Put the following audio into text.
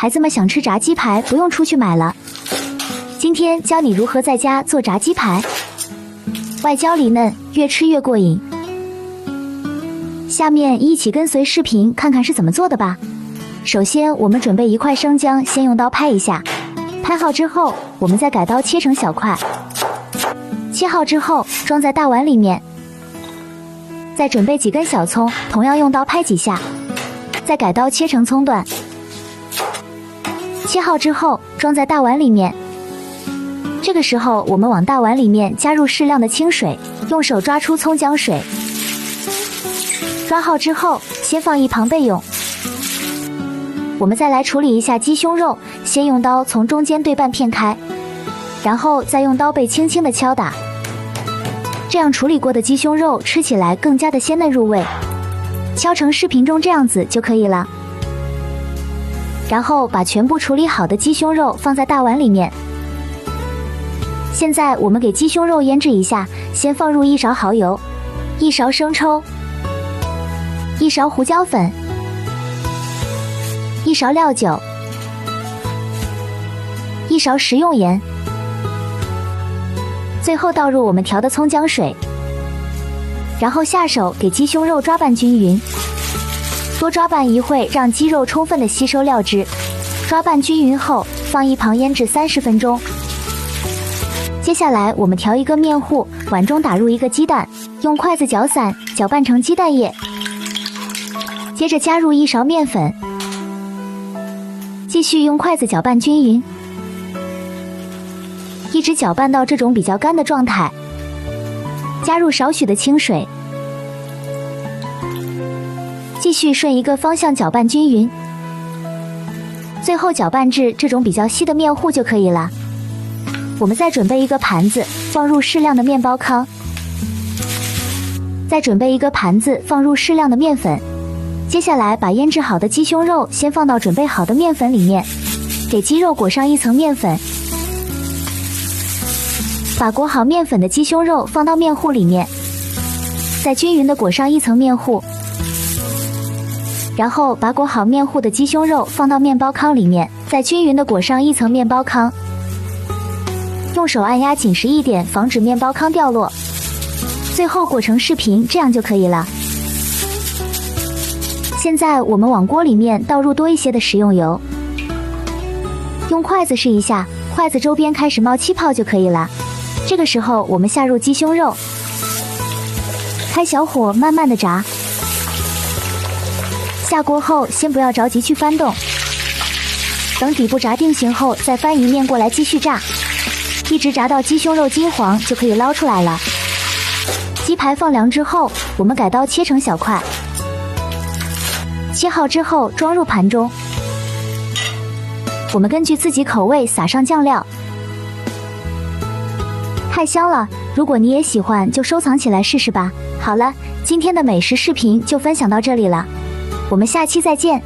孩子们想吃炸鸡排，不用出去买了。今天教你如何在家做炸鸡排，外焦里嫩，越吃越过瘾。下面一起跟随视频看看是怎么做的吧。首先，我们准备1块生姜，先用刀拍一下，拍好之后，我们再改刀切成小块。切好之后，装在大碗里面。再准备几根小葱，同样用刀拍几下，再改刀切成葱段。切好之后，装在大碗里面。这个时候，我们往大碗里面加入适量的清水，用手抓出葱姜水。抓好之后，先放一旁备用。我们再来处理一下鸡胸肉，先用刀从中间对半片开，然后再用刀背轻轻的敲打，这样处理过的鸡胸肉吃起来更加的鲜嫩入味。敲成视频中这样子就可以了。然后把全部处理好的鸡胸肉放在大碗里面。现在我们给鸡胸肉腌制一下，先放入1勺蚝油、1勺生抽、1勺胡椒粉、1勺料酒、1勺食用盐，最后倒入我们调的葱姜水，然后下手给鸡胸肉抓拌均匀，多抓拌一会，让鸡肉充分的吸收料汁。抓拌均匀后，放一旁腌制30分钟。接下来我们调一个面糊，碗中打入1个鸡蛋，用筷子搅散，搅拌成鸡蛋液。接着加入1勺面粉，继续用筷子搅拌均匀，一直搅拌到这种比较干的状态。加入少许的清水，继续顺一个方向搅拌均匀，最后搅拌至这种比较稀的面糊就可以了。我们再准备一个盘子，放入适量的面包糠，再准备一个盘子，放入适量的面粉。接下来把腌制好的鸡胸肉先放到准备好的面粉里面，给鸡肉裹上一层面粉，把裹好面粉的鸡胸肉放到面糊里面，再均匀的裹上一层面糊，然后把裹好面糊的鸡胸肉放到面包糠里面，再均匀的裹上一层面包糠，用手按压紧实一点，防止面包糠掉落，最后裹成视频，这样就可以了。现在我们往锅里面倒入多一些的食用油，用筷子试一下，筷子周边开始冒气泡就可以了。这个时候我们下入鸡胸肉，开小火慢慢的炸。下锅后先不要着急去翻动，等底部炸定型后再翻一面过来继续炸，一直炸到鸡胸肉金黄就可以捞出来了。鸡排放凉之后，我们改刀切成小块，切好之后装入盘中，我们根据自己口味撒上酱料，太香了，如果你也喜欢就收藏起来试试吧。好了，今天的美食视频就分享到这里了，我们下期再见。